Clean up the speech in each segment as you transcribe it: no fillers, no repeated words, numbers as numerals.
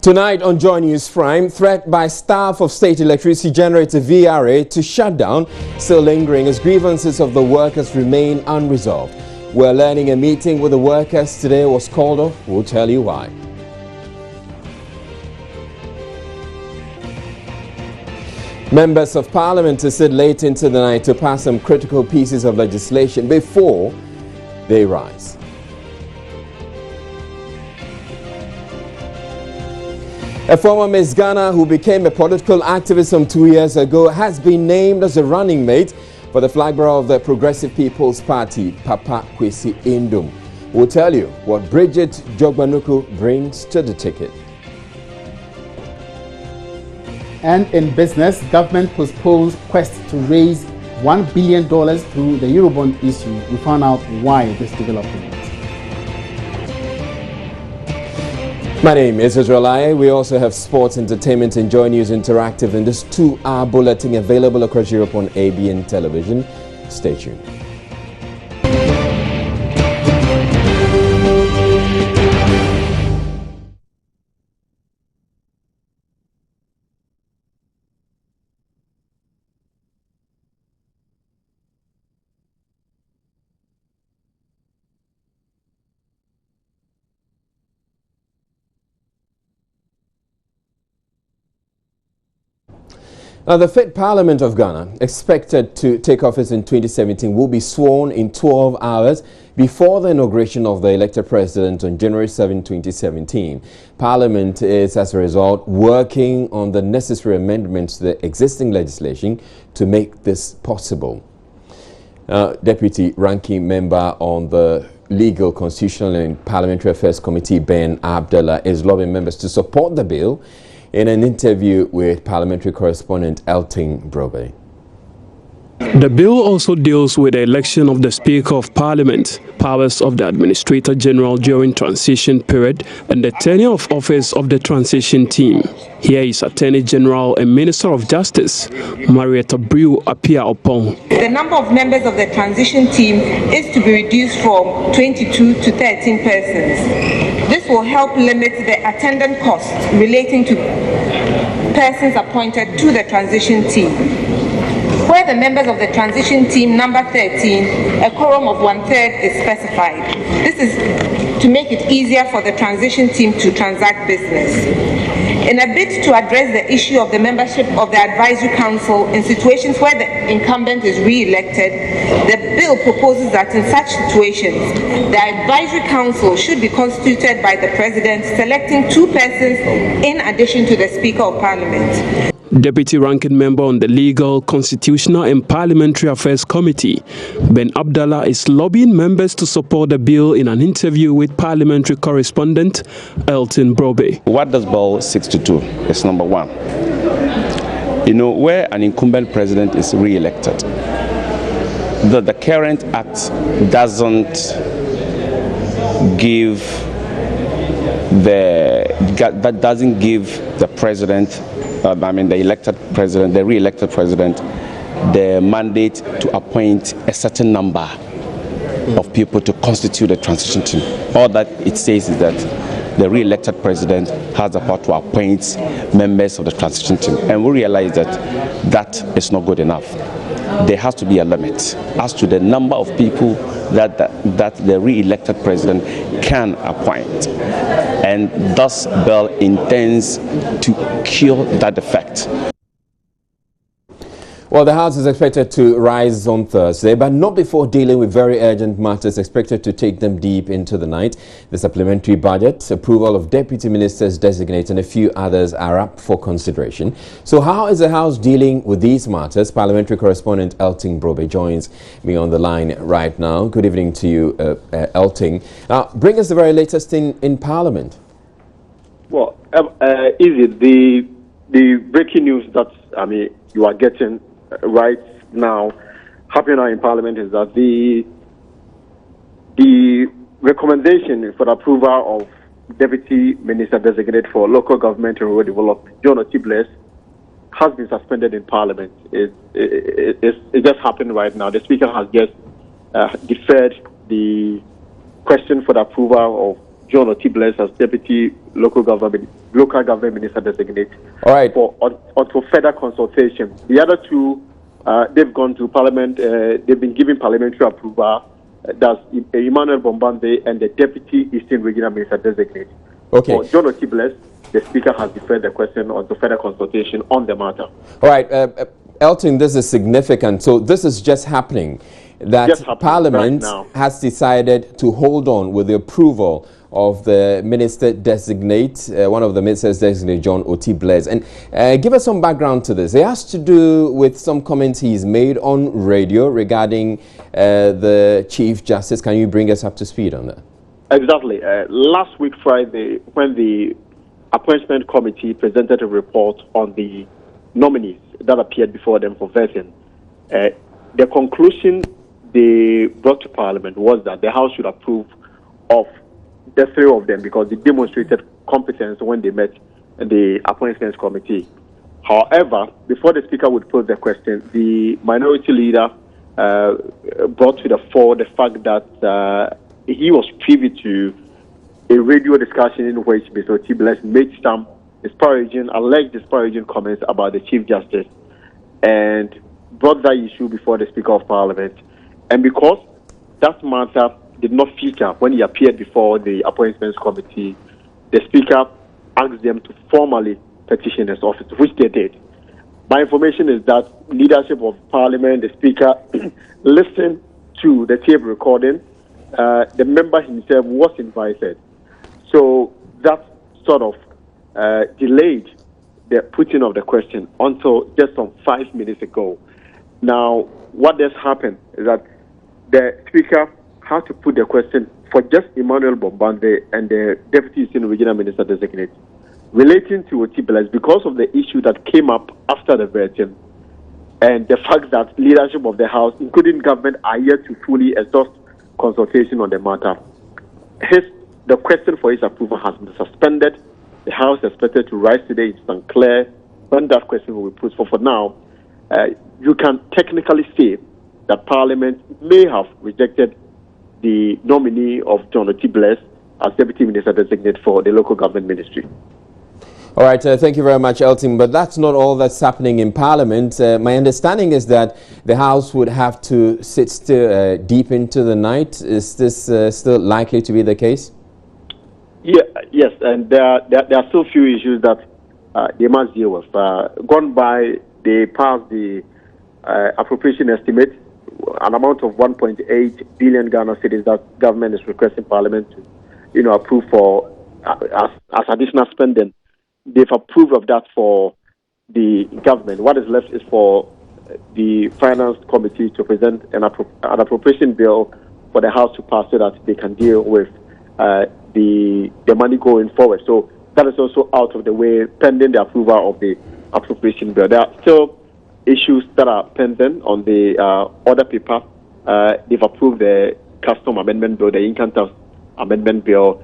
Tonight on Joy News Prime, threat by staff of State Electricity Generator VRA to shut down still lingering as grievances of the workers remain unresolved. We're learning a meeting with the workers today was called off. We'll tell you why. Members of Parliament to sit late into the night to pass some critical pieces of legislation before they rise. A former Miss Ghana who became a political activist some 2 years ago has been named as a running mate for the flag bearer of the Progressive People's Party, Papa Kwesi Indom. We'll tell you what Bridget Jogbanuku brings to the ticket. And in business, government postpones quest to raise $1 billion through the Eurobond issue. We found out why this development. My name is Israel Aye. We also have sports, entertainment, and Joy News Interactive in this 2-hour bulletin available across Europe on ABN television. Stay tuned. Now, the 5th Parliament of Ghana, expected to take office in 2017, will be sworn in 12 hours before the inauguration of the elected president on January 7, 2017. Parliament is, as a result, working on the necessary amendments to the existing legislation to make this possible. Deputy Ranking Member on the Legal, Constitutional and Parliamentary Affairs Committee, Ben Abdallah, is lobbying members to support the bill in an interview with parliamentary correspondent Elton Brobe. The bill also deals with the election of the Speaker of Parliament, powers of the Administrator General during transition period, and the tenure of office of the transition team. Here is Attorney General and Minister of Justice, Marietta Brew Apia Opong. The number of members of the transition team is to be reduced from 22 to 13 persons. This will help limit the attendant costs relating to persons appointed to the transition team. Where the members of the transition team number 13, a quorum of 1/3 is specified. This is to make it easier for the transition team to transact business. In a bid to address the issue of the membership of the Advisory Council in situations where the incumbent is re-elected, the bill proposes that in such situations, the Advisory Council should be constituted by the President, selecting 2 persons in addition to the Speaker of Parliament. Deputy Ranking Member on the Legal, Constitutional and Parliamentary Affairs Committee, Ben Abdallah, is lobbying members to support the bill in an interview with parliamentary correspondent Elton Brobe. What does Bill 62 is number 1. You know, where an incumbent president is re-elected, the current act doesn't give the president, the elected president, the re-elected president, the mandate to appoint a certain number of people to constitute a transition team. All that it says is that the re-elected president has the power to appoint members of the transition team. And we realize that that is not good enough. There has to be a limit as to the number of people that the re-elected president can appoint. And thus, Bill intends to cure that effect. Well, the House is expected to rise on Thursday, but not before dealing with very urgent matters expected to take them deep into the night. The supplementary budget, approval of deputy ministers designate, and a few others are up for consideration. So how is the House dealing with these matters? Parliamentary correspondent Elton Brobe joins me on the line right now. Good evening to you, Elton. Now, bring us the very latest in Parliament. Well, the breaking news that you are getting right now happening now in Parliament is that the recommendation for the approval of Deputy Minister Designate for Local Government and Rural Development, John Otibles, has been suspended in Parliament. It just happened right now. The Speaker has just deferred the question for the approval of John Otibless as Deputy Local Government Minister Designate. All right. For further consultation. The other two, they've gone to Parliament. They've been given parliamentary approval. That's Emmanuel Bombande and the Deputy Eastern Regional Minister Designate. Okay. For John Otibless, the Speaker has deferred the question on to further consultation on the matter. All right. Elton, this is significant. So this is just happening, that Parliament has decided to hold on with the approval of the Minister Designate, one of the Ministers Designate, John Otibless. And give us some background to this. It has to do with some comments he's made on radio regarding the Chief Justice. Can you bring us up to speed on that? Exactly. Last week, Friday, when the Appointment Committee presented a report on the nominees that appeared before them for vetting, the conclusion they brought to Parliament was that the House should approve of the three of them because they demonstrated competence when they met the Appointments Committee. However, before the Speaker would pose the question, the Minority Leader brought to the fore the fact that he was privy to a radio discussion in which Mr. Otibless made some alleged disparaging comments about the Chief Justice and brought that issue before the Speaker of Parliament. And because that matter did not feature when he appeared before the Appointments Committee, the Speaker asked them to formally petition his office, which they did. My information is that leadership of Parliament, the Speaker, listened to the tape recording. The member himself was invited. So that sort of delayed the putting of the question until just some 5 minutes ago. Now, what has happened is that the Speaker had to put the question for just Emmanuel Bombande and the Deputy Eastern Regional Minister Designate relating to Otibless because of the issue that came up after the vetting and the fact that leadership of the House, including government, are yet to fully exhaust consultation on the matter. The question for his approval has been suspended. The House is expected to rise today. It's unclear when that question will be put. For now, you can technically say that Parliament may have rejected the nominee of John Otibless as Deputy Minister Designate for the Local Government Ministry. All right, thank you very much, Elton. But that's not all that's happening in Parliament. My understanding is that the House would have to sit still deep into the night. Is this still likely to be the case? Yes, and there are still few issues that they must deal with. Gone by, they passed the appropriation estimate, an amount of 1.8 billion Ghana cedis that government is requesting Parliament to, approve for as additional spending. They've approved of that for the government. What is left is for the Finance Committee to present an appropriation bill for the House to pass so that they can deal with the money going forward. So that is also out of the way, pending the approval of the appropriation bill. There are still issues that are pending on the other paper. They've approved the Custom Amendment Bill, the Income Tax Amendment Bill.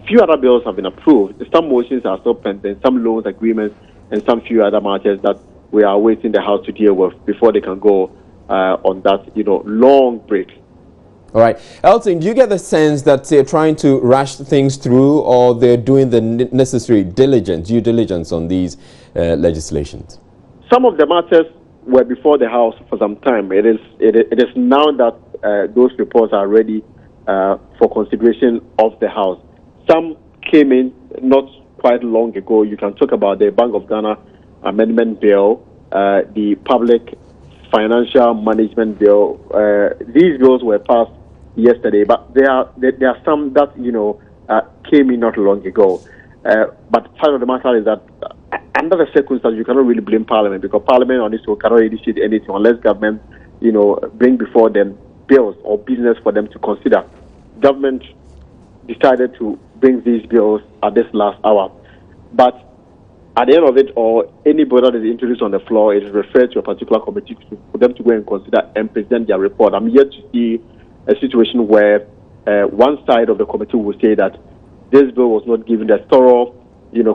Few other bills have been approved. Some motions are still pending, some loans agreements, and some few other matters that we are waiting the House to deal with before they can go on that, long break. All right. Elton, do you get the sense that they're trying to rush things through or they're doing the necessary due diligence on these legislations? Some of the matters were before the House for some time. It is now that those reports are ready for consideration of the House. Some came in not quite long ago. You can talk about the Bank of Ghana Amendment Bill, the Public Financial Management Bill. These bills were passed yesterday, but there are some that came in not long ago. But part of the matter is that under the circumstances, you cannot really blame Parliament because Parliament on its own cannot initiate anything unless government, bring before them bills or business for them to consider. Government decided to bring these bills at this last hour, but at the end of it, or any bill that is introduced on the floor, it is referred to a particular committee for them to go and consider and present their report. I'm yet to see a situation where one side of the committee will say that this bill was not given the thorough,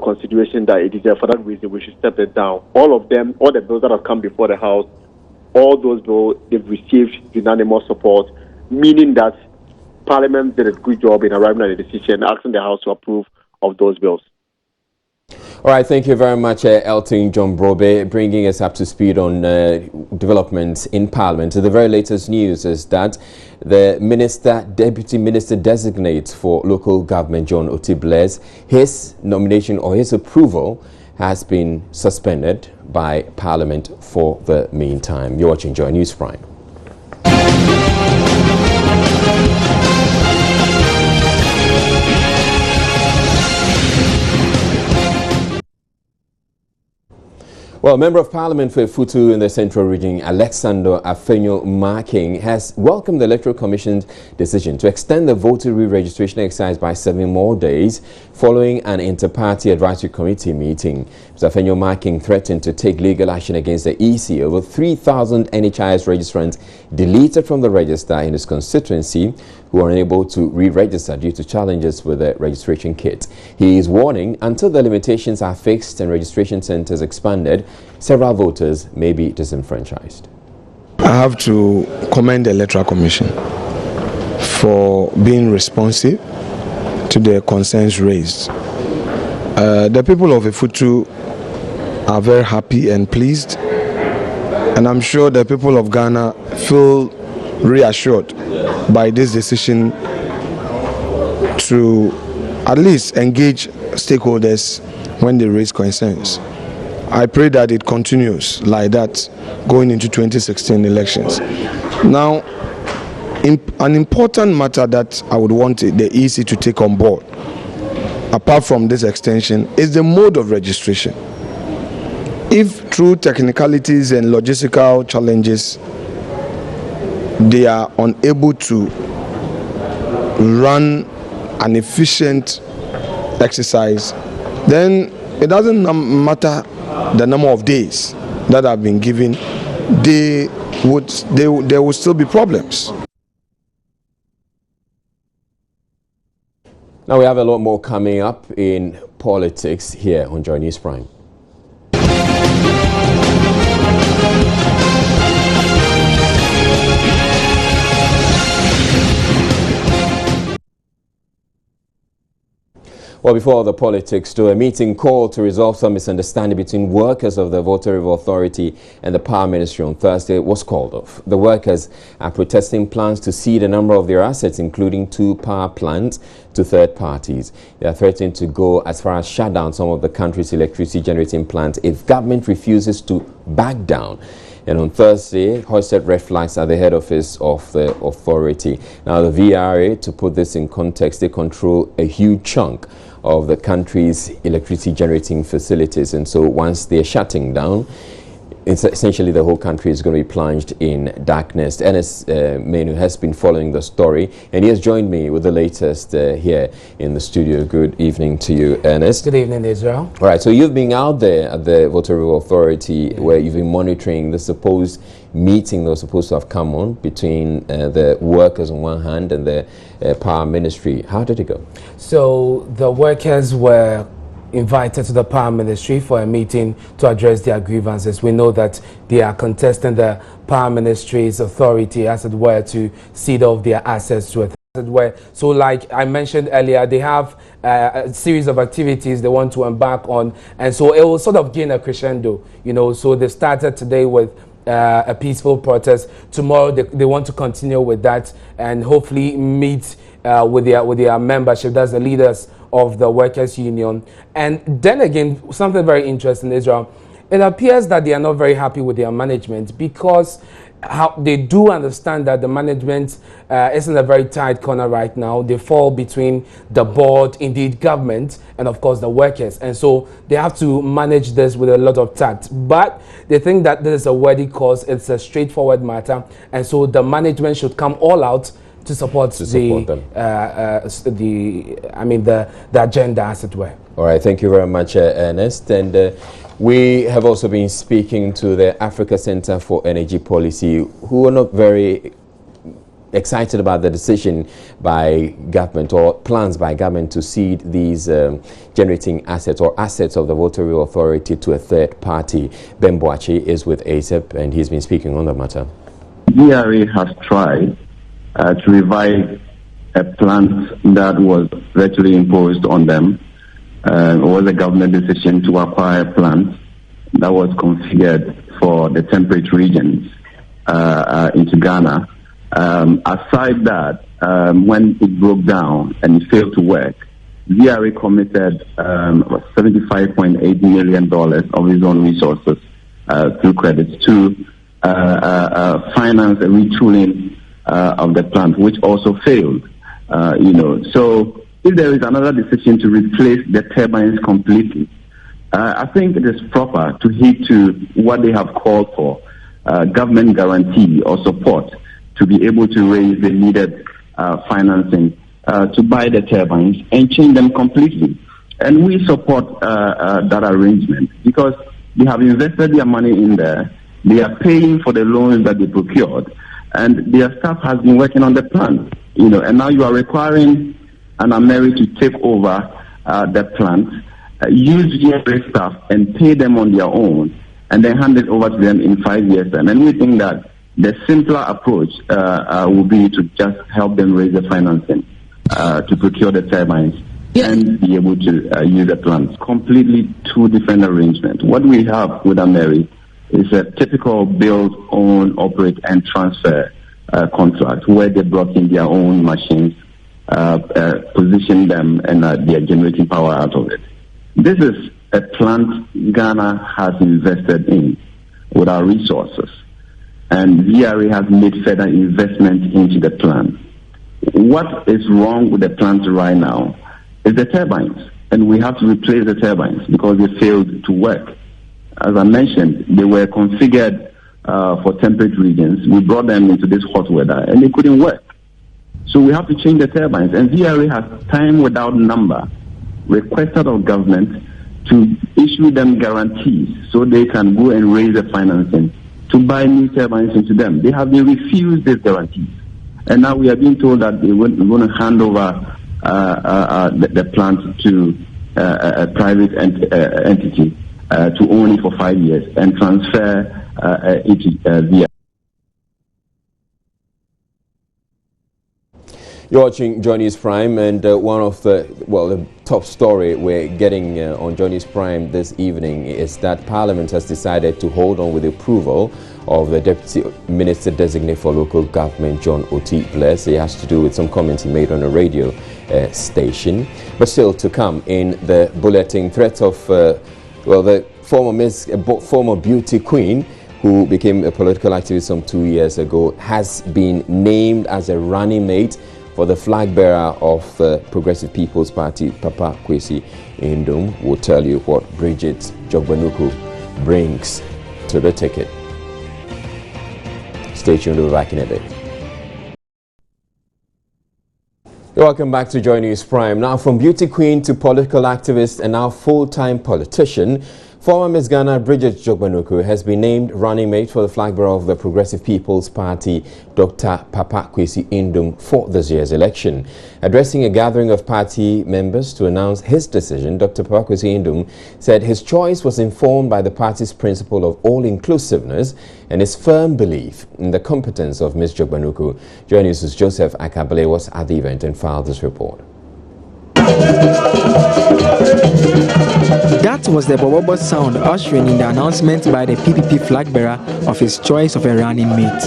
consideration that it deserves. For that reason, we should step it down. All the bills that have come before the House, all those bills, they've received unanimous support, meaning that Parliament did a good job in arriving at a decision, asking the House to approve of those bills. All right, thank you very much, Elton John Brobe, bringing us up to speed on developments in Parliament. So the very latest news is that the Deputy Minister Designate for Local Government, John Otey-Bless, his nomination or his approval has been suspended by Parliament for the meantime. You're watching Joy News Prime. Well, Member of Parliament for Futu in the Central Region, Alexander Afenyo-Marking, has welcomed the Electoral Commission's decision to extend the voter re-registration exercise by 7 more days following an inter-party advisory committee meeting. Mr. Afenyo-Marking threatened to take legal action against the EC over 3,000 NHIS registrants deleted from the register in his constituency who are unable to re-register due to challenges with the registration kit. He is warning until the limitations are fixed and registration centers expanded, several voters may be disenfranchised. I have to commend the Electoral Commission for being responsive to the concerns raised. The people of Ifutu are very happy and pleased, and I'm sure the people of Ghana feel reassured by this decision to at least engage stakeholders when they raise concerns. I pray that it continues like that going into 2016 elections. Now, an important matter that I would want the EC to take on board, apart from this extension, is the mode of registration. If through technicalities and logistical challenges they are unable to run an efficient exercise, then it doesn't matter the number of days that have been given, there will still be problems. Now we have a lot more coming up in politics here on Joy News Prime. Well, before the politics, to a meeting called to resolve some misunderstanding between workers of the Volta River Authority and the Power Ministry on Thursday was called off. The workers are protesting plans to cede a number of their assets, including 2 power plants, to third parties. They are threatening to go as far as shut down some of the country's electricity generating plants if government refuses to back down. And on Thursday, hoisted red flags at the head office of the authority. Now, the VRA, to put this in context, they control a huge chunk of the country's electricity generating facilities. And so once they're shutting down, it's essentially the whole country is going to be plunged in darkness. Ernest Menu has been following the story, and he has joined me with the latest here in the studio. Good evening to you, Ernest. Good evening, Israel. All right, so you've been out there at the Volta River Authority where you've been monitoring the supposed meeting that was supposed to have come on between the workers on one hand and the Power Ministry. How did it go? So the workers were invited to the Power Ministry for a meeting to address their grievances. We know that they are contesting the Power Ministry's authority, as it were, to cede off their assets to a so like I mentioned earlier, they have a series of activities they want to embark on, and so it will sort of gain a crescendo, you know. So they started today with a peaceful protest. Tomorrow they want to continue with that and hopefully meet with their membership, that's the leaders of the workers' union. And then again, something very interesting, Israel, it appears that they are not very happy with their management, because they do understand that the management is in a very tight corner right now. They fall between the board, indeed government, and of course the workers. And so they have to manage this with a lot of tact. But they think that this is a worthy cause. It's a straightforward matter. And so the management should come all out to support the agenda, as it were. All right, thank you very much, Ernest. And we have also been speaking to the Africa Center for Energy Policy, who are not very excited about the decision by government or plans by government to cede these generating assets or assets of the Volta River Authority to a third party. Ben Boachi is with ASEP, and he's been speaking on the matter. DRA has tried to revive a plant that was virtually imposed on them. It was a government decision to acquire a plant that was configured for the temperate regions into Ghana. Aside that, when it broke down and it failed to work, VRA committed $75.8 million of its own resources through credits to finance a retooling of the plant, which also failed. So if there is another decision to replace the turbines completely, I think it is proper to heed to what they have called for, government guarantee or support to be able to raise the needed financing to buy the turbines and change them completely. And we support that arrangement because they have invested their money in there. They are paying for the loans that they procured, and their staff has been working on the plant. And now you are requiring an Ameri to take over the plant, use VRA staff and pay them on their own, and then hand it over to them in 5 years' time. And we think that the simpler approach will be to just help them raise the financing to procure the turbines and be able to use the plants. Completely two different arrangements. What we have with Ameri is a typical build, own, operate, and transfer contract where they brought in their own machines, position them, and they are generating power out of it. This is a plant Ghana has invested in with our resources, and VRA has made further investment into the plant. What is wrong with the plant right now is the turbines, and we have to replace the turbines because they failed to work. As I mentioned, they were configured for temperate regions. We brought them into this hot weather, and they couldn't work. So we have to change the turbines, and VRA has time without number requested of government to issue them guarantees so they can go and raise the financing to buy new turbines into them. They have been refused these guarantees. And now we are being told that we're going to hand over the plant to a private entity to own it for 5 years and transfer it via. You're watching Joy News Prime, and one of the top story we're getting on Joy News Prime this evening is that Parliament has decided to hold on with the approval of the Deputy Minister Designate for Local Government, John Oti Bless. It has to do with some comments he made on a radio station. But still to come in the bulletin, threat of the former beauty queen who became a political activist some 2 years ago has been named as a running mate for the flag bearer of the Progressive People's Party, Papa Kwesi Indom. Will tell you what Bridget Jogbanuku brings to the ticket. Stay tuned, we'll be back in a bit. Welcome back to Joy News Prime. Now, from beauty queen to political activist and now full-time politician, former Miss Ghana Bridget Jogbanuku has been named running mate for the flag bearer of the Progressive People's Party, Dr. Papa Kwesi Indom, for this year's election. Addressing a gathering of party members to announce his decision, Dr. Papa Kwesi Indom said his choice was informed by the party's principle of all-inclusiveness and his firm belief in the competence of Ms. Jogbanuku. Joining us, Joseph Akabale was at the event and filed this report. That was the Bobobo sound ushering in the announcement by the PPP flag bearer of his choice of a running mate.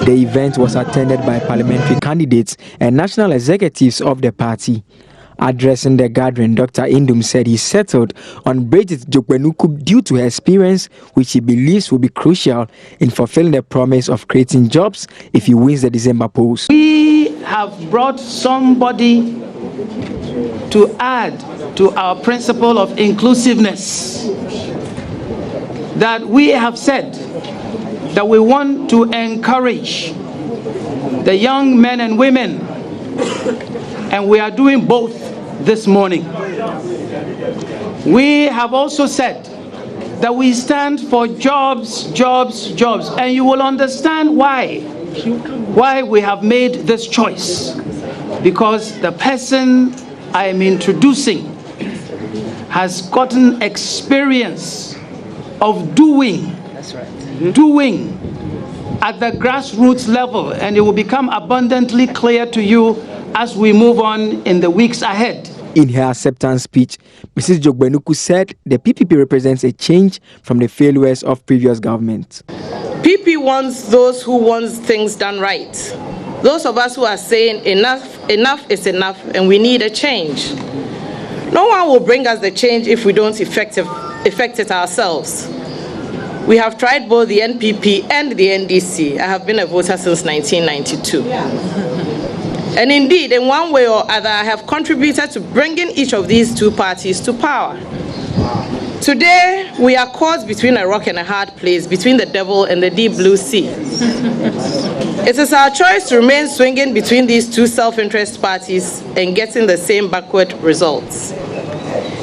The event was attended by parliamentary candidates and national executives of the party. Addressing the gathering, Dr. Indom said he settled on Bridget Jogbanuku due to her experience, which he believes will be crucial in fulfilling the promise of creating jobs if he wins the December polls. We have brought somebody to add to our principle of inclusiveness, that we have said that we want to encourage the young men and women, and we are doing both this morning. We have also said that we stand for jobs, jobs, jobs, and you will understand why we have made this choice. Because the person I am introducing has gotten experience of doing at the grassroots level, and it will become abundantly clear to you as we move on in the weeks ahead. In her acceptance speech, Mrs. Jogbenuku said the PPP represents a change from the failures of previous governments. PP wants those who want things done right. Those of us who are saying enough is enough and we need a change. No one will bring us the change if we don't effect it ourselves. We have tried both the NPP and the NDC. I have been a voter since 1992. And indeed, in one way or other, I have contributed to bringing each of these two parties to power. Today, we are caught between a rock and a hard place, between the devil and the deep blue sea. It is our choice to remain swinging between these two self-interest parties and getting the same backward results.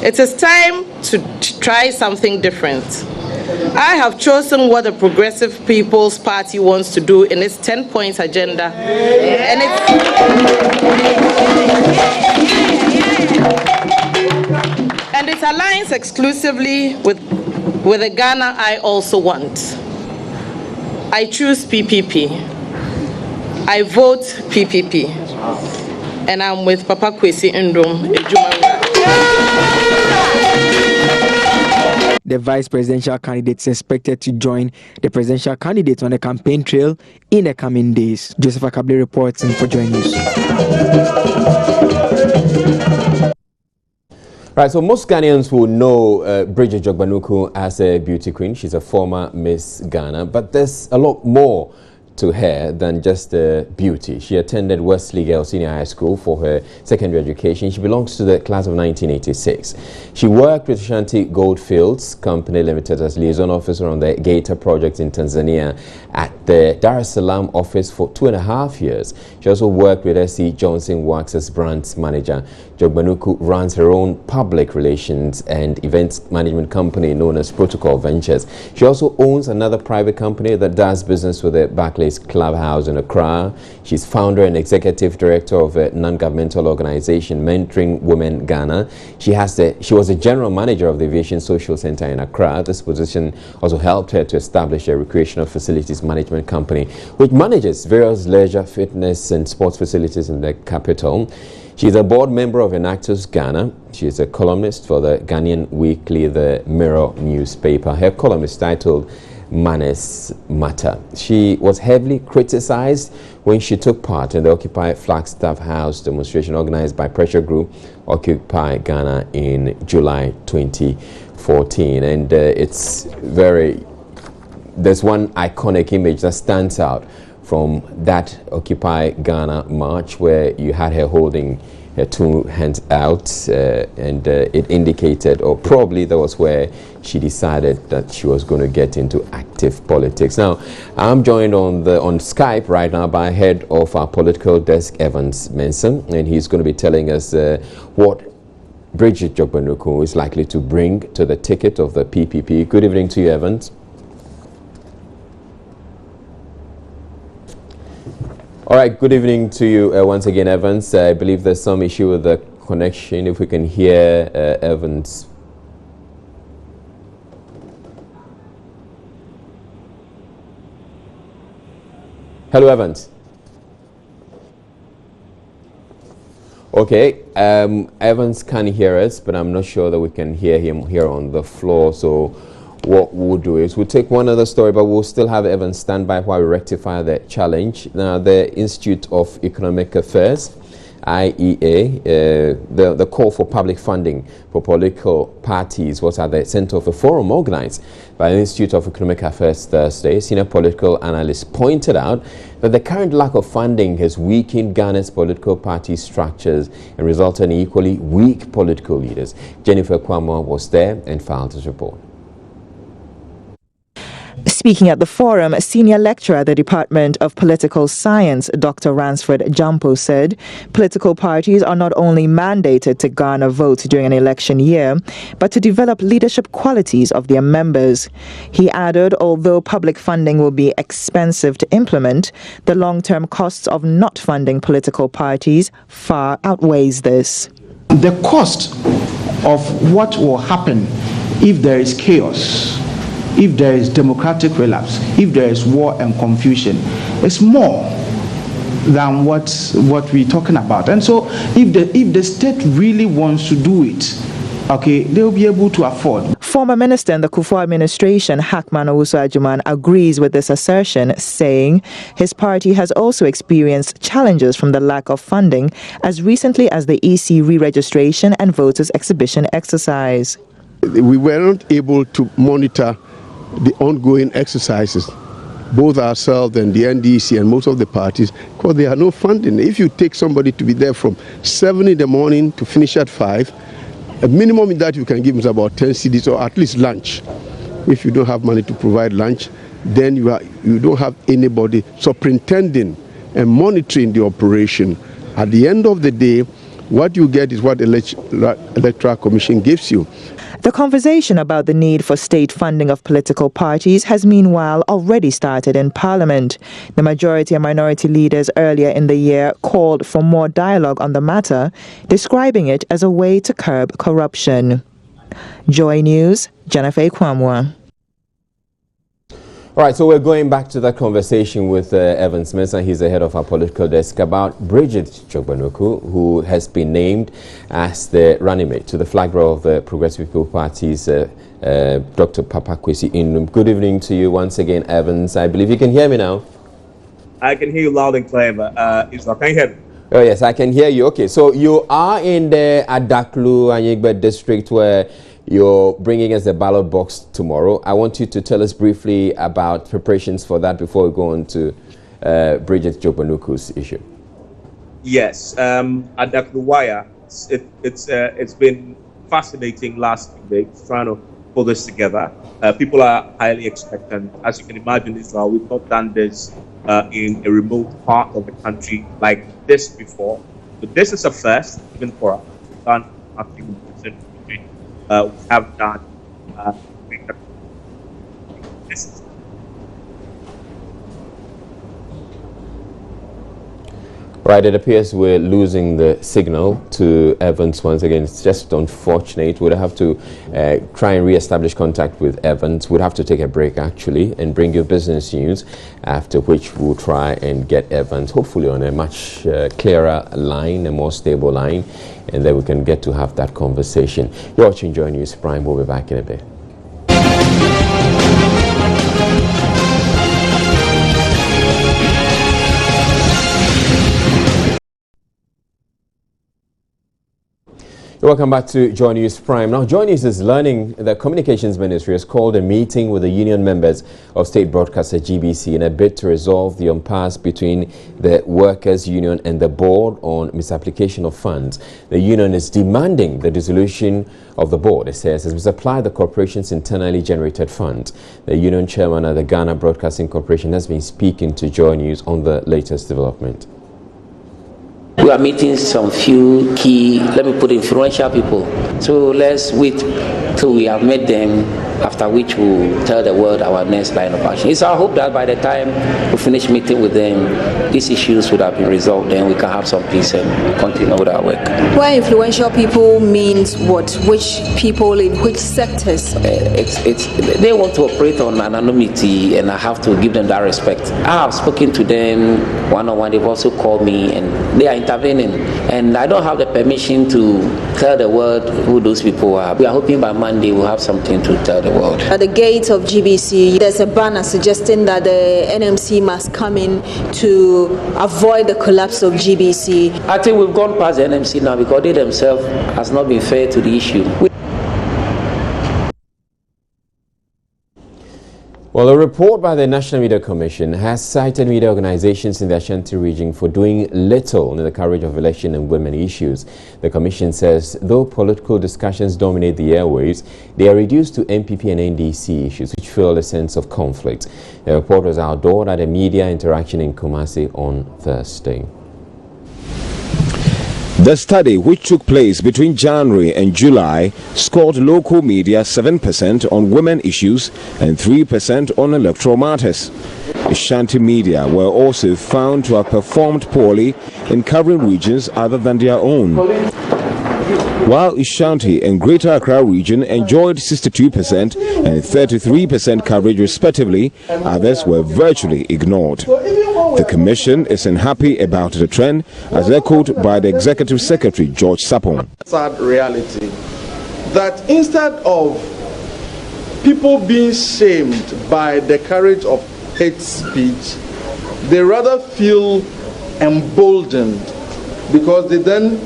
It is time to try something different. I have chosen what the Progressive People's Party wants to do in its 10-point agenda, and it aligns exclusively with the Ghana I also want. I choose PPP. I vote PPP. And I'm with Papa Kwesi Ndom Ejumawura. The vice presidential candidate is expected to join the presidential candidate on the campaign trail in the coming days. Joseph Akable reporting for Joy News. Right, so most Ghanaians will know Bridget Jogbenuku as a beauty queen. She's a former Miss Ghana, but there's a lot more to her than just beauty. She attended Wesley Girls Senior High School for her secondary education. She belongs to the class of 1986. She worked with Shanti Goldfields Company Limited as liaison officer on the Gator project in Tanzania at the Dar es Salaam office for 2.5 years. She also worked with S.C. Johnson Wax as brands manager. Jogbenuku runs her own public relations and events management company known as Protocol Ventures. She also owns another private company that does business with the Barclays Clubhouse in Accra. She's founder and executive director of a non-governmental organization Mentoring Women Ghana. She was a general manager of the Aviation Social Center in Accra. This position also helped her to establish a recreational facilities management company which manages various leisure, fitness and sports facilities in the capital. She's a board member of Enactus Ghana. She is a columnist for the Ghanaian weekly The Mirror newspaper. Her column is titled Manners Matter. She was heavily criticized when she took part in the Occupy Flagstaff House demonstration organized by pressure group Occupy Ghana in July 2014. And there's one iconic image that stands out from that Occupy Ghana march where you had her holding her two hands out and it indicated, or probably that was where she decided that she was going to get into active politics. Now, I'm joined on Skype right now by head of our political desk, Evans Mensah, and he's going to be telling us what Bridget Jogbenuku is likely to bring to the ticket of the PPP. Good evening to you, Evans. All right, good evening to you once again, Evans. I believe there's some issue with the connection. If we can hear Evans. Hello, Evans. Okay, Evans can hear us, but I'm not sure that we can hear him here on the floor. So what we'll do is we'll take one other story, but we'll still have Evans stand by while we rectify the challenge. Now, the Institute of Economic Affairs, IEA, the call for public funding for political parties was at the center of a forum organized by the Institute of Economic Affairs Thursday. Senior political analysts pointed out that the current lack of funding has weakened Ghana's political party structures and resulted in equally weak political leaders. Jennifer Kwamo was there and filed this report. Speaking at the forum, a senior lecturer at the Department of Political Science, Dr. Ransford Jampo, said political parties are not only mandated to garner votes during an election year, but to develop leadership qualities of their members. He added, although public funding will be expensive to implement, the long-term costs of not funding political parties far outweighs this. The cost of what will happen if there is chaos, if there is democratic relapse, if there is war and confusion, is more than what we're talking about. And so if the state really wants to do it, okay, they'll be able to afford. Former Minister in the Kufuor administration, Hackman Owusu-Agyemang, agrees with this assertion, saying his party has also experienced challenges from the lack of funding as recently as the EC re-registration and voters exhibition exercise. We were not able to monitor the ongoing exercises, both ourselves and the NDC and most of the parties, because there are no funding. If you take somebody to be there from 7 in the morning to finish at 5, a minimum that you can give is about 10 cedis or at least lunch. If you don't have money to provide lunch, then you don't have anybody superintending and monitoring the operation. At the end of the day, what you get is what the Electoral Commission gives you. The conversation about the need for state funding of political parties has meanwhile already started in Parliament. The majority and minority leaders earlier in the year called for more dialogue on the matter, describing it as a way to curb corruption. Joy News, Jennifer Kwamwa. All right, so we're going back to that conversation with Evan Smith, and he's the head of our political desk, about Bridget Chogbanuku, who has been named as the running mate to the flag bearer of the Progressive People Party's Dr. Papa Kwesi Inum. Good evening to you once again, Evans. I believe you can hear me now. I can hear you loud and clear, but can you hear me? Oh, yes, I can hear you. Okay, so you are in the Adaklu Anyigbe district where you're bringing us the ballot box tomorrow. I want you to tell us briefly about preparations for that before we go on to Bridget Chogbanuku's issue. Yes, Adakluwaya, it's been fascinating last few days trying to pull this together. People are highly expectant. As you can imagine, Israel, we've not done this in a remote part of the country like this before. So this is a first, even for us. We've done nothing we have done. Right, it appears we're losing the signal to Evans once again. It's just unfortunate. We'll have to try and re-establish contact with Evans. We'll have to take a break, actually, and bring you business news, after which we'll try and get Evans, hopefully on a much clearer line, a more stable line, and then we can get to have that conversation. You're watching Joy News Prime. We'll be back in a bit. Welcome back to Joy News Prime. Now, Joy News is learning the Communications Ministry has called a meeting with the union members of State Broadcaster GBC in a bid to resolve the impasse between the workers' union and the board on misapplication of funds. The union is demanding the dissolution of the board, it says, has misapplied the corporation's internally generated funds. The union chairman of the Ghana Broadcasting Corporation has been speaking to Joy News on the latest development. We are meeting some few key, let me put influential people. So let's wait till we have met them, after which we'll tell the world our next line of action. It's our hope that by the time we finish meeting with them, these issues would have been resolved, then we can have some peace and continue with our work. Where influential people means what? Which people in which sectors? They want to operate on anonymity, and I have to give them that respect. I have spoken to them one-on-one. They've also called me, and they are intervening. And I don't have the permission to tell the world who those people are. We are hoping by Monday we'll have something to tell the world. At the gate of GBC, there's a banner suggesting that the NMC must come in to avoid the collapse of GBC. I think we've gone past the NMC now because they themselves has not been fair to the issue. Well, a report by the National Media Commission has cited media organizations in the Ashanti region for doing little in the coverage of election and women issues. The Commission says though political discussions dominate the airwaves, they are reduced to MPP and NDC issues, which feel a sense of conflict. The report was outdoored at a media interaction in Kumasi on Thursday. The study, which took place between January and July, scored local media 7% on women issues and 3% on electoral matters. Ashanti media were also found to have performed poorly in covering regions other than their own. while Ashanti and Greater Accra region enjoyed 62% and 33% coverage respectively. Others were virtually ignored. The Commission is unhappy about the trend, as echoed by the Executive Secretary George Sapong. Sad reality that instead of people being shamed by the courage of hate speech, they rather feel emboldened because they then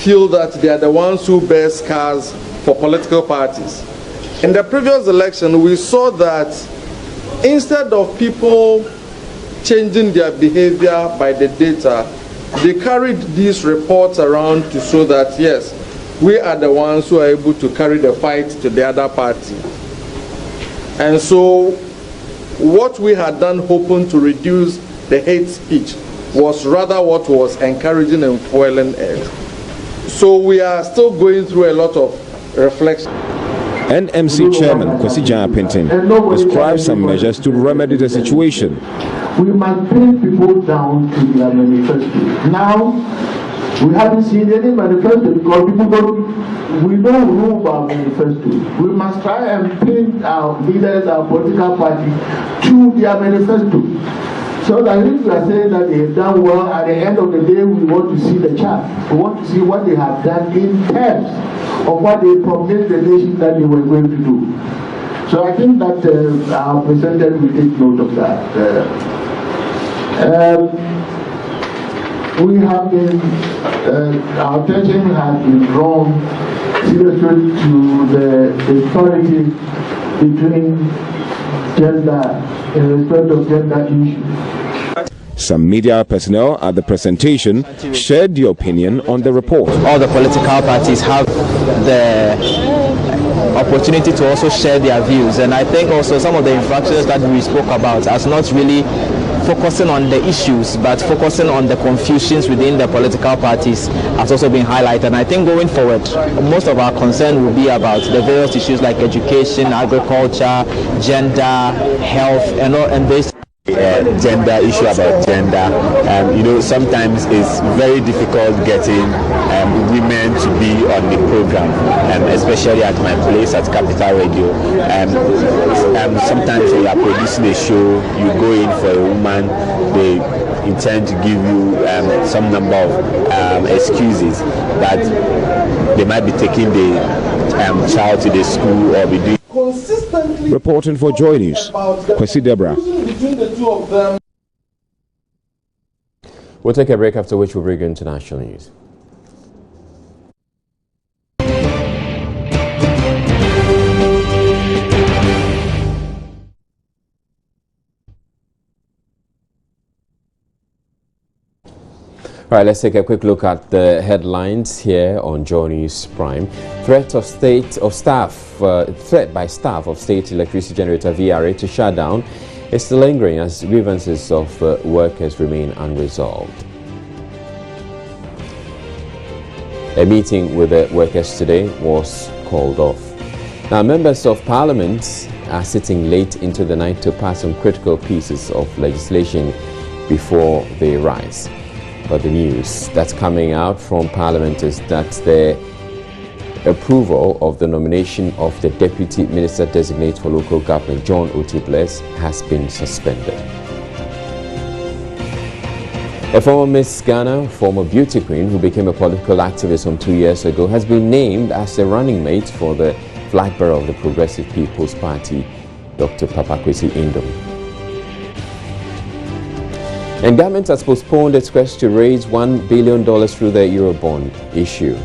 feel that they are the ones who bear scars for political parties. In the previous election, we saw that instead of people changing their behavior by the data, they carried these reports around to show that, yes, we are the ones who are able to carry the fight to the other party. And so what we had done hoping to reduce the hate speech was rather what was encouraging and fueling it. So we are still going through a lot of reflection. NMC Chairman Kwesi Pinton described some measures to remedy the situation. We must bring people down to their manifesto. Now, we haven't seen any manifesto because we don't move our manifesto. We must try and pin our leaders, our political parties to their manifesto. So that if we are saying that they have done well, at the end of the day, we want to see the chart. We want to see what they have done in terms of what they promised the nation that they were going to do. So I think that our presenter will take note of that. We have been, our attention has been drawn seriously to the disparity between gender in respect of gender issues. Some media personnel at the presentation shared the opinion on the report. All the political parties have the opportunity to also share their views, and I think also some of the infractions that we spoke about as not really focusing on the issues but focusing on the confusions within the political parties has also been highlighted. And I think going forward, most of our concern will be about the various issues like education, agriculture, gender, health, and this gender issue about gender. Sometimes it's very difficult getting women to be on the program, especially at my place at Capital Radio. Sometimes when you are producing a show, you go in for a woman, they intend to give you some number of excuses that they might be taking the child to the school or be doing. Reporting for Joy News, Kwesi Debra. We'll take a break, after which we'll bring you international news. All right, let's take a quick look at the headlines here on Joy News Prime. Threat by staff of State Electricity Generator VRA to shut down is still lingering as grievances of workers remain unresolved. A meeting with the workers today was called off. Now, members of Parliament are sitting late into the night to pass some critical pieces of legislation before they rise. But the news that's coming out from Parliament is that the approval of the nomination of the Deputy Minister Designate for Local Government, John Oti-Bless, has been suspended. A former Miss Ghana, former beauty queen who became a political activist some 2 years ago, has been named as the running mate for the flag bearer of the Progressive People's Party, Dr. Papa Kwesi Indom. And government has postponed its quest to raise $1 billion through the Eurobond issue.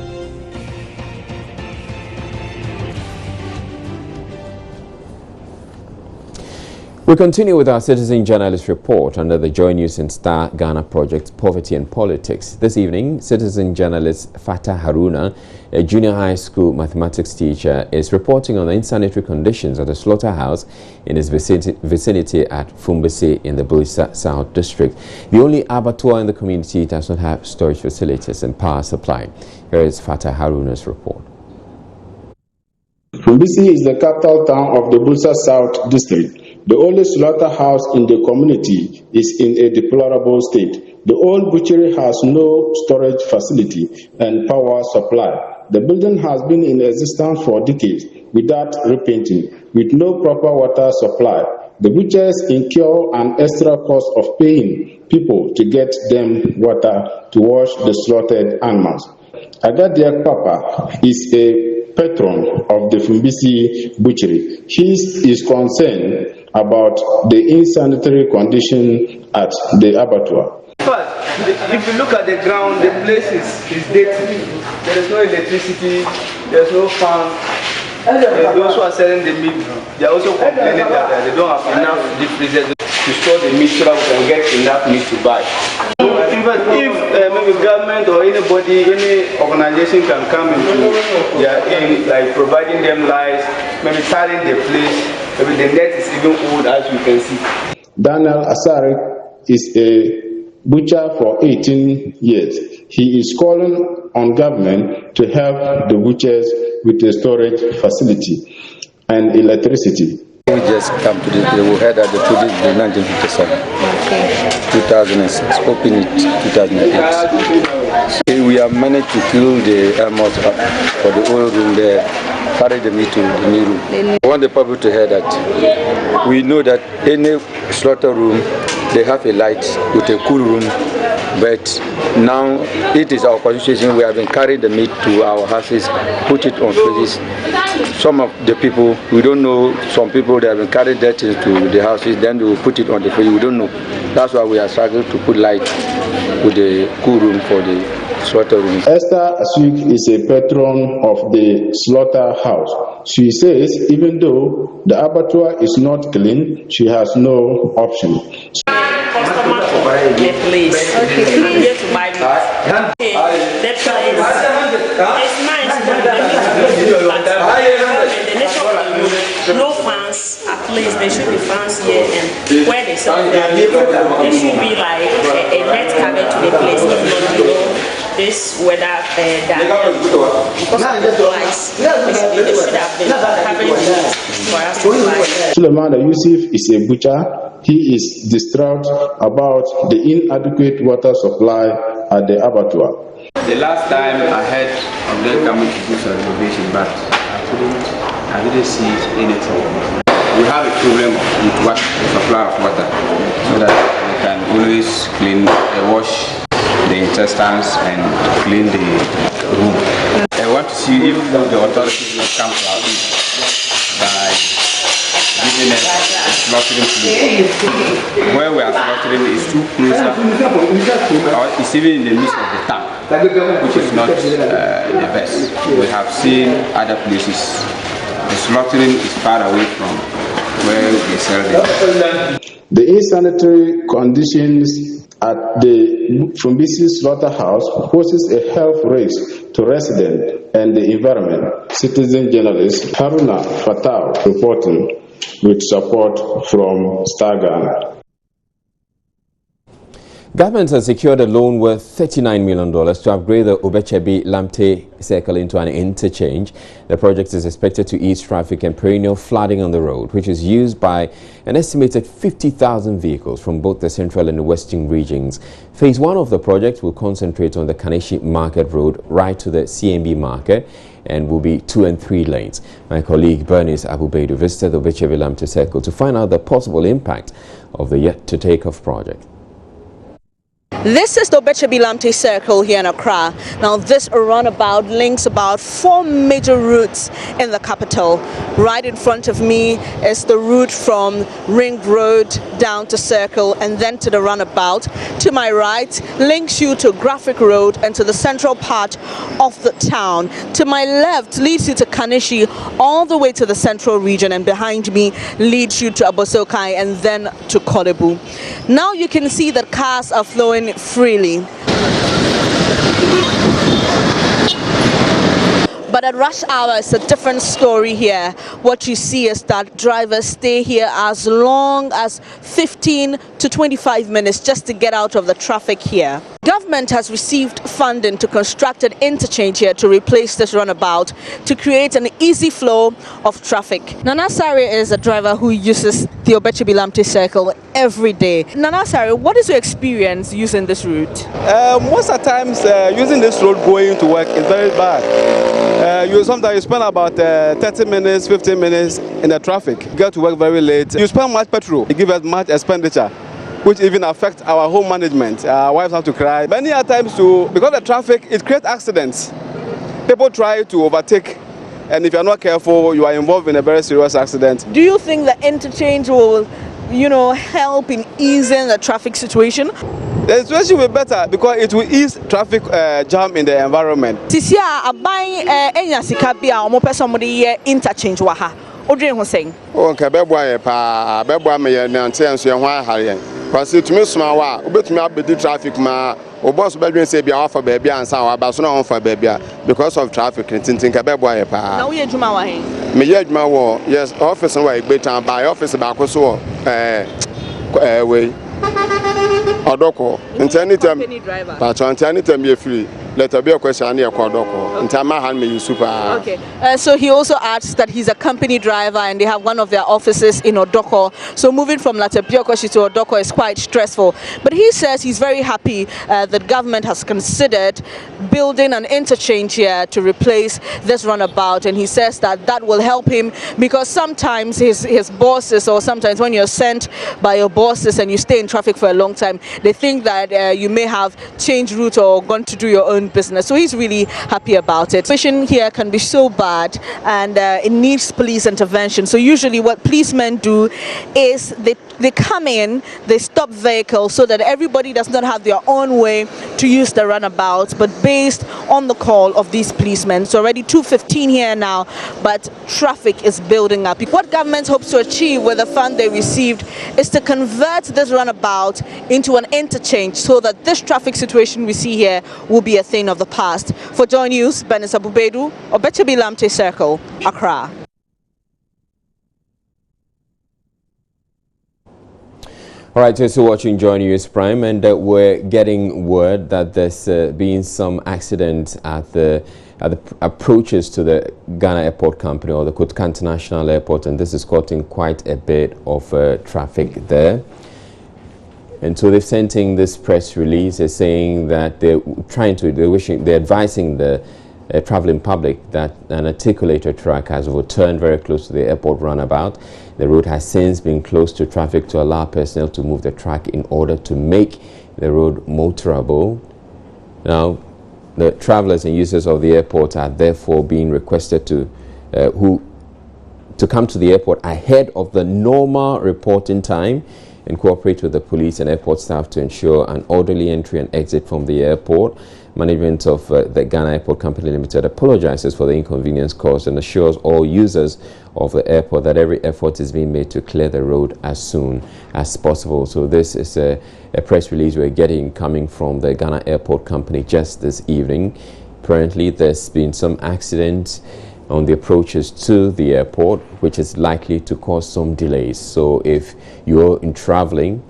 We continue with our Citizen Journalist Report under the Joy News and Star Ghana Project, Poverty and Politics. This evening, Citizen Journalist Fatah Haruna, a junior high school mathematics teacher, is reporting on the unsanitary conditions at a slaughterhouse in his vicinity at Fumbese in the Bulisa South District. The only abattoir in the community does not have storage facilities and power supply. Here is Fatah Haruna's report. Fumbese is the capital town of the Bulisa South District. The only slaughterhouse in the community is in a deplorable state. The old butchery has no storage facility and power supply. The building has been in existence for decades without repainting, with no proper water supply. The butchers incur an extra cost of paying people to get them water to wash the slaughtered animals. Agadia Papa is a patron of the Fumbisi butchery. He is concerned about the insanitary condition at the abattoir. First, if you look at the ground, the place is dirty. There is no electricity, there is no fan. Those who are selling the meat, they are also complaining that they don't have enough deep freezers to store the meat so that we can get enough meat to buy. In fact, if maybe government or anybody, any organization can come into their aim, like providing them lights, maybe tiling the place, maybe the net is even old as you can see. Daniel Asari is a butcher for 18 years. He is calling on government to help the butchers with a storage facility and electricity. We just come to this day. We heard that the project in 1957, 2006, open it 2008. We have managed to kill the animals for the old room there, carry the meat to the new room. I want the public to hear that we know that any slaughter room, they have a light with a cool room, but now it is our constitution. We have been carrying the meat to our houses, put it on freezers. Some of the people, we don't know, some people they have been carrying that into the houses, then they will put it on the freezer. We don't know. That's why we are struggling to put light with the cool room for the slaughter room. Esther Asuk is a patron of the slaughterhouse. She says even though the abattoir is not clean, she has no option. Customer to buy the place. Okay, please. Here to buy meat. Okay, the place. It's nice. No fans, at least there should be fans here, and where they sell them, there should be like a net cover to the place. If not, you know, this weather because of the lights, they should have been covering the net for us to buy. Suleiman Yusuf is a butcher. He is distraught about the inadequate water supply at the abattoir. The last time I heard of them coming to do some renovation, but I didn't see anything. We have a problem with water, supply of water, so that we can always clean, wash the intestines and clean the room. I want to see if the authorities will come to our aid by giving us a slaughtering place. Where we are slaughtering is too close, or it's even in the midst of the town, which is not the best. We have seen other places. The slaughtering is far away from where they sell them. The insanitary conditions at the Fumbisi slaughterhouse poses a health risk to residents and the environment. Citizen journalist Haruna Fatau reporting with support from Star Ghana. Government has secured a loan worth $39 million to upgrade the Obechebi Lamte Circle into an interchange. The project is expected to ease traffic and perennial flooding on the road, which is used by an estimated 50,000 vehicles from both the central and the western regions. Phase 1 of the project will concentrate on the Kaneshi Market Road right to the CMB Market and will be 2 and 3 lanes. My colleague Bernice Abubeidu visited the Obechebi Lamte Circle to find out the possible impact of the yet-to-take-off project. This is the Obechebi Lamte Circle here in Accra. Now this runabout links about 4 major routes in the capital. Right in front of me is the route from Ring Road down to Circle and then to the runabout. To my right links you to Graphic Road and to the central part of the town. To my left leads you to Kaneshi all the way to the central region, and behind me leads you to Abosokai and then to Kolebu. Now you can see that cars are flowing freely. But at rush hour, it's a different story here. What you see is that drivers stay here as long as 15 to 25 minutes just to get out of the traffic here. Government has received funding to construct an interchange here to replace this runabout to create an easy flow of traffic. Nana Sari is a driver who uses the Obechebi Lamte Circle every day. Nana Sari, what is your experience using this route? Most of the times using this road going to work is very bad. Sometimes you spend about 30 minutes, 15 minutes in the traffic. You get to work very late. You spend much petrol. You give us much expenditure, which even affects our home management. Our wives have to cry. Many times too, because the traffic, it creates accidents. People try to overtake, and if you're not careful, you are involved in a very serious accident. Do you think the interchange will, help in easing the traffic situation? The situation will be better because it will ease traffic jam in the environment. This year, I buy Enyasika or more somebody interchange waha. Odrin Hussein. Oh, Kabebwa, Bebwa, me and Nancy and why Harry. Because to me, small, but me up with the traffic, ma, or boss bedroom say be offer baby and sour, but no for baby because of traffic and think Kabebwa. Now we are Jumawa. Me yet my war, yes, office away, better by office about so way. Odoko, and anytime, but anytime you're free, let there be a question near Kodoko, and Tamahan me super. Okay, so he also adds that he's a company driver and they have one of their offices in Odoko. So moving from Latebiokoshi to Odoko is quite stressful. But he says he's very happy that government has considered building an interchange here to replace this runabout. And he says that that will help him because sometimes his bosses, or sometimes when you're sent by your bosses and you stay in traffic for a long time, they think that you may have changed route or gone to do your own business. So he's really happy about it. Situation here can be so bad and it needs police intervention. So usually what policemen do is they come in, they stop vehicles so that everybody does not have their own way to use the runabout, but based on the call of these policemen. So already 2:15 here now, but traffic is building up. What government hopes to achieve with the fund they received is to convert this runabout into an interchange so that this traffic situation we see here will be a thing of the past. For Joy News, Benessa Bubedu, Obechebi Lamte Circle, Accra. All right, you're still watching Joy News Prime, and we're getting word that there's been some accident at the approaches to the Ghana Airport Company or the Kotoka International Airport, and this is causing quite a bit of traffic there. And so they've sent in this press release saying that they're advising the traveling public that an articulated truck has overturned very close to the airport runabout. The road has since been closed to traffic to allow personnel to move the truck in order to make the road motorable. Now, the travelers and users of the airport are therefore being requested to come to the airport ahead of the normal reporting time and cooperate with the police and airport staff to ensure an orderly entry and exit from the airport. Management of the Ghana Airport Company Limited apologizes for the inconvenience caused and assures all users of the airport that every effort is being made to clear the road as soon as possible. So this is a press release we're getting coming from the Ghana Airport Company just this evening. Apparently there's been some accidents on the approaches to the airport, which is likely to cause some delays. So if you're in traveling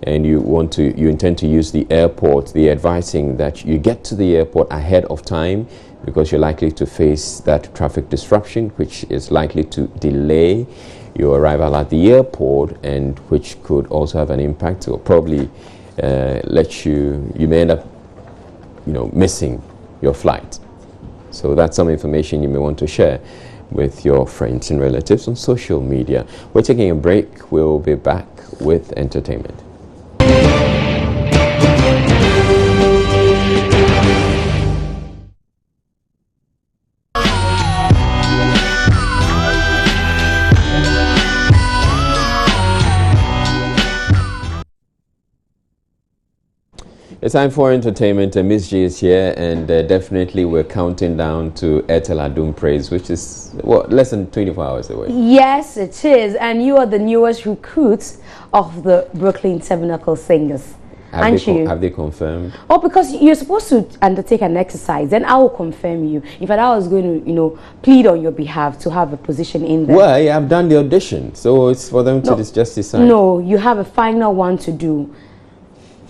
and you intend to use the airport, they're advising that you get to the airport ahead of time because you're likely to face that traffic disruption, which is likely to delay your arrival at the airport and which could also have an impact or probably you may end up missing your flight. So that's some information you may want to share with your friends and relatives on social media. We're taking a break. We'll be back with entertainment. It's time for entertainment. Miss G is here, and definitely we're counting down to Airtel Adum Praise, which is less than 24 hours away. Yes, it is, and you are the newest recruits of the Brooklyn Tabernacle Singers. Have they confirmed? Oh, because you're supposed to undertake an exercise, and I will confirm you. In fact, I was going to, plead on your behalf to have a position in there. Well, I've done the audition, so it's for them to just decide. No, you have a final one to do.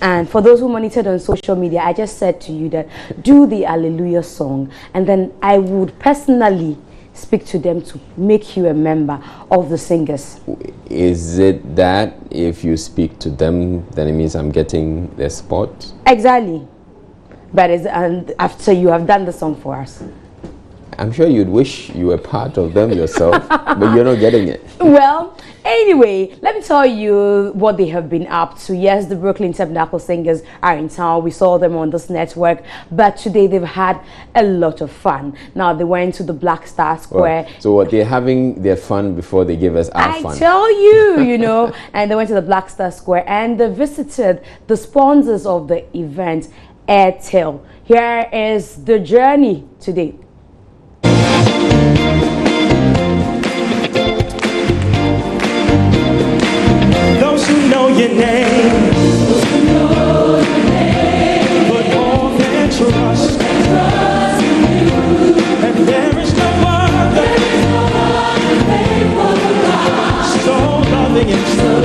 And for those who monitored on social media, I just said to you that do the Hallelujah song, and then I would personally speak to them to make you a member of the singers. Is it that if you speak to them, then it means I'm getting the spot? Exactly. But and after you have done the song for us. I'm sure you'd wish you were part of them yourself, but you're not getting it. Well, anyway, let me tell you what they have been up to. Yes, the Brooklyn Tabernacle Singers are in town. We saw them on this network, but today they've had a lot of fun. Now, they went to the Black Star Square. Well, so what, they're having their fun before they give us our fun. I tell you, you know, and they went to the Black Star Square and they visited the sponsors of the event, Airtel. Here is the journey today. Those who know your name, put all their trust in you, and there is no other so loving and true.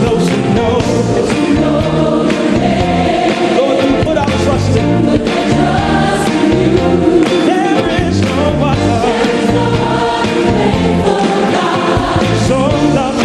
Those who know your name, Lord, we put our trust in you. There is no other so loving.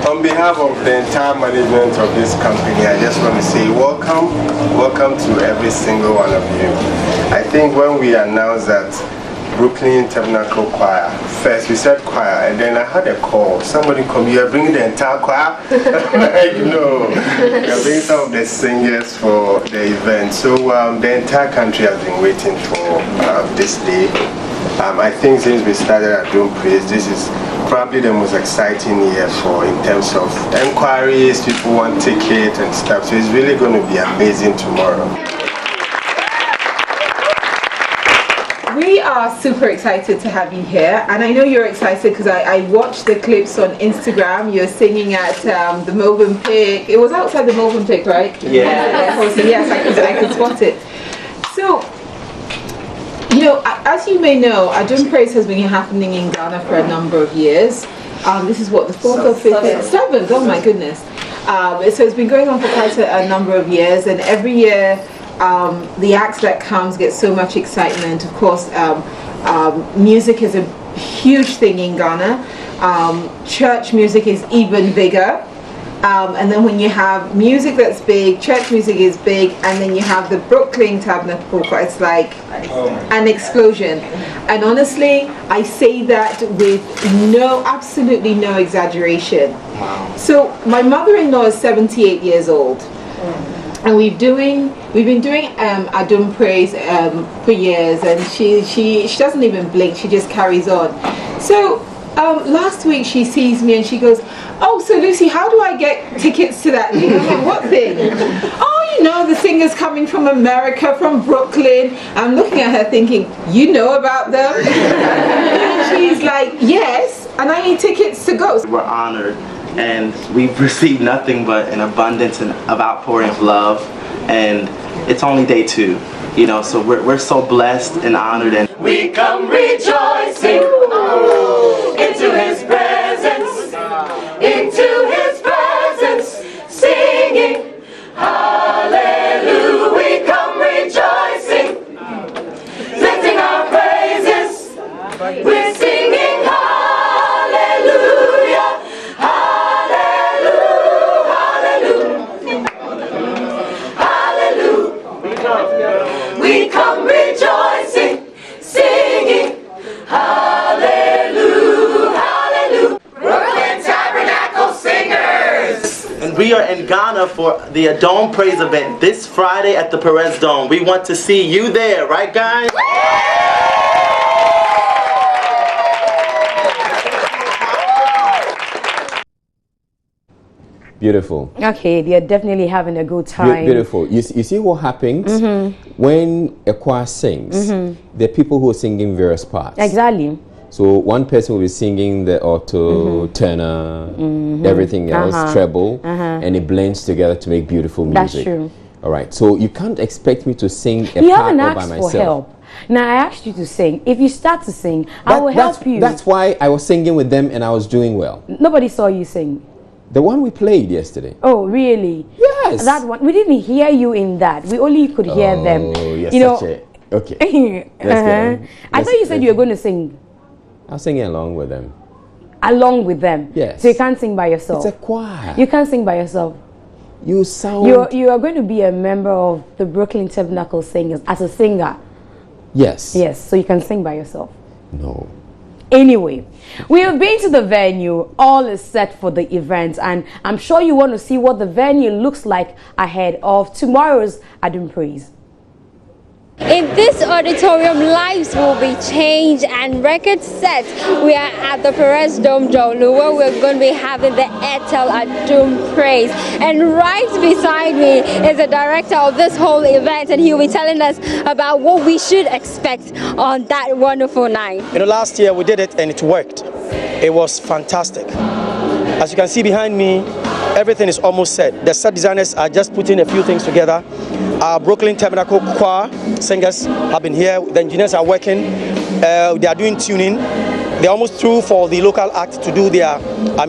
On behalf of the entire management of this company, I just want to say welcome to every single one of you. I think when we announced that Brooklyn Tabernacle Choir, first we said choir, and then I had a call. Somebody called me, you're bringing the entire choir? Like, no, you're bringing some of the singers for the event. So the entire country has been waiting for this day. I think since we started at Dome Praise, this is probably the most exciting year in terms of inquiries, people want tickets and stuff. So it's really going to be amazing tomorrow. We are super excited to have you here, and I know you're excited because I watched the clips on Instagram. You're singing at the Movenpick. It was outside the Movenpick, right? Yeah. Yes, I could spot it. So, you know, as you may know, Adum Praise has been happening in Ghana for a number of years. This is what, the 4th or 5th? 7th, oh my goodness. So it's been going on for quite a number of years, and every year the acts that comes get so much excitement. Of course, music is a huge thing in Ghana. Church music is even bigger. And then when you have music that's big, church music is big, and then you have the Brooklyn Tabernacle, it's like an explosion. And honestly, I say that with absolutely no exaggeration. So my mother-in-law is 78 years old. And we've been doing Adum Praise for years, and she doesn't even blink, she just carries on. So last week she sees me and she goes, "Oh, so Lucy, how do I get tickets to that thing?" I'm like, "What thing?" "Oh, you know, the singers coming from America, from Brooklyn." I'm looking at her thinking, "You know about them?" And she's like, "Yes, and I need tickets to go." We're honored, and we've received nothing but an abundance of outpouring of love, and it's only day 2, you know, so we're so blessed and honored. And We come rejoicing into His presence, singing hallelujah. We come rejoicing, lifting our praises. We're singing hallelujah, hallelujah, hallelujah, hallelujah. We come rejoicing, singing hallelujah, hallelujah. Brooklyn Tabernacle Singers. And we are in Ghana for the Adum Praise event this Friday at the Perez Dome. We want to see you there, right guys? Beautiful. Okay, they are definitely having a good time. Beautiful. You see what happens when a choir sings? There are people who are singing various parts. Exactly. So one person will be singing the alto, tenor, everything else, treble, and it blends together to make beautiful music. That's true. All right. So you can't expect me to sing a You part haven't all by asked myself. for help. Now I asked you to sing. If you start to sing, I will help you. That's why I was singing with them and I was doing well. Nobody saw you sing. The one we played yesterday. Oh, really? Yes. That one. We didn't hear you in that. We only could hear them. Oh, yes, you know. Okay. I thought you said you were going to sing. I'm singing along with them. Along with them? Yes. So you can't sing by yourself? It's a choir. You can't sing by yourself? You sound... You are going to be a member of the Brooklyn Tabernacle Singers as a singer? Yes. Yes, so you can sing by yourself? No. Anyway, we have been to the venue. All is set for the event, and I'm sure you want to see what the venue looks like ahead of tomorrow's Adum Praise. In this auditorium, lives will be changed and records set. We are at the Perez Dome Jolu, where we're going to be having the Airtel Adum Praise. And right beside me is the director of this whole event, and he'll be telling us about what we should expect on that wonderful night. You know, last year we did it and it worked. It was fantastic. As you can see behind me, everything is almost set. The set designers are just putting a few things together. Our Brooklyn Tabernacle Choir singers have been here. The engineers are working. They are doing tuning. They're almost through for the local act to do their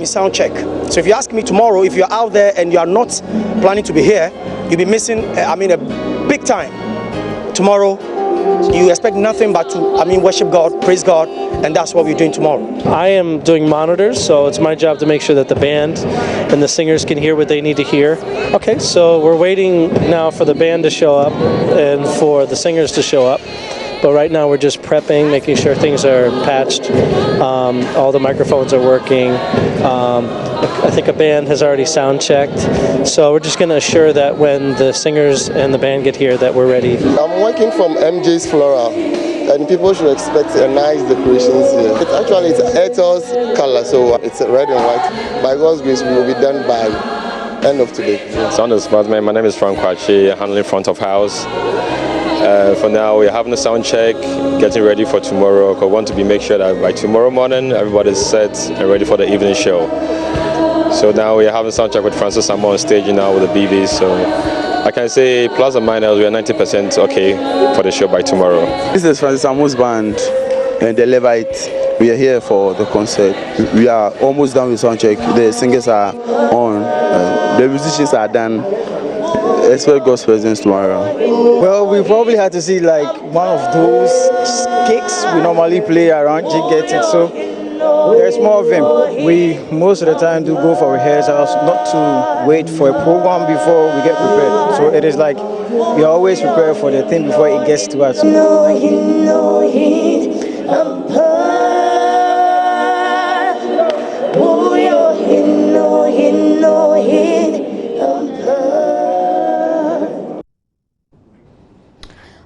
sound check. So if you ask me tomorrow, if you're out there and you are not planning to be here, you'll be missing, a big time. Tomorrow, you expect nothing but to, worship God, praise God, and that's what we're doing tomorrow. I am doing monitors, so it's my job to make sure that the band and the singers can hear what they need to hear. Okay, so we're waiting now for the band to show up and for the singers to show up. But right now we're just prepping, making sure things are patched. All the microphones are working. I think a band has already sound checked. So we're just going to assure that when the singers and the band get here that we're ready. I'm working from MJ's Floral, and people should expect a nice decorations here. It's Airtel's color, so it's red and white. By God's grace, we will be done by end of today. Sound Department. My name is Frank Kwachi, handling front of house. For now, we're having a sound check, getting ready for tomorrow. Because we want to make sure that by tomorrow morning, everybody's set and ready for the evening show. So now we're having a sound check with Francis Samo on stage now with the BBs. So I can say plus or minus, we are 90% okay for the show by tomorrow. This is Francis Samo's band and the Levite. We are here for the concert. We are almost done with sound check. The singers are on. The musicians are done. Expect God's presence tomorrow. Well, we probably had to see like one of those kicks we normally play around Jig Get It. So there's more of them. We most of the time do go for rehearsals, not to wait for a program before we get prepared. So it is like we always prepare for the thing before it gets to us.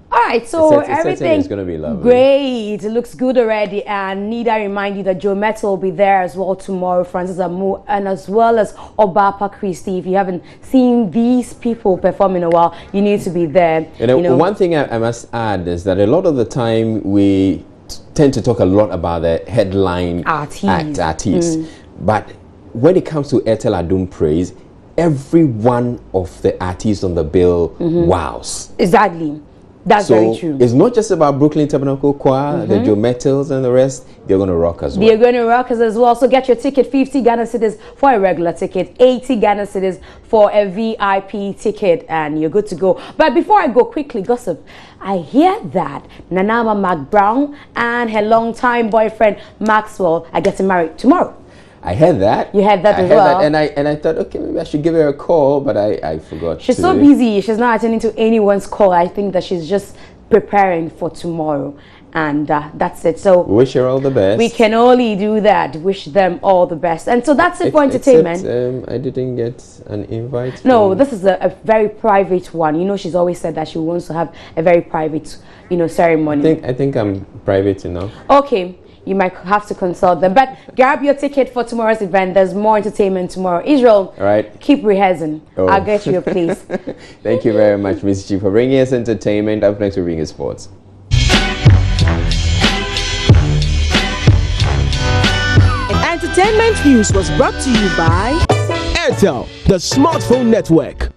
All right, so everything is going to be lovely. Great. It looks good already. And need I remind you that Joe Metal will be there as well tomorrow, Francis Amu, and as well as Obapa Christie. If you haven't seen these people perform in a while, you need to be there. You know, one thing I must add is that a lot of the time we tend to talk a lot about the headline artists. But when it comes to Airtel Adum Praise, every one of the artists on the bill wows. Exactly. That's very true. It's not just about Brooklyn Tabernacle Choir, the Joe Metals and the rest. They're going to rock as well. They're going to rock us as well. So get your ticket, 50 Ghana cedis for a regular ticket, 80 Ghana cedis for a VIP ticket, and you're good to go. But before I go, quickly, gossip. I hear that Nanama McBrown and her longtime boyfriend Maxwell are getting married tomorrow. I heard that. You heard that as well. And I thought, okay, maybe I should give her a call, but I forgot. She's so busy. She's not attending to anyone's call. I think that she's just preparing for tomorrow. And that's it. So wish her all the best. We can only do that. Wish them all the best. And so that's it for entertainment. Except, I didn't get an invite. No, this is a very private one. You know, she's always said that she wants to have a very private, ceremony. I think I'm private enough. Okay. You might have to consult them. But grab your ticket for tomorrow's event. There's more entertainment tomorrow. Israel, all right. Keep rehearsing. I'll get you a place. Thank you very much, Ms. G, for bringing us entertainment. Up next, we bring you sports. Entertainment News was brought to you by Airtel, the smartphone network.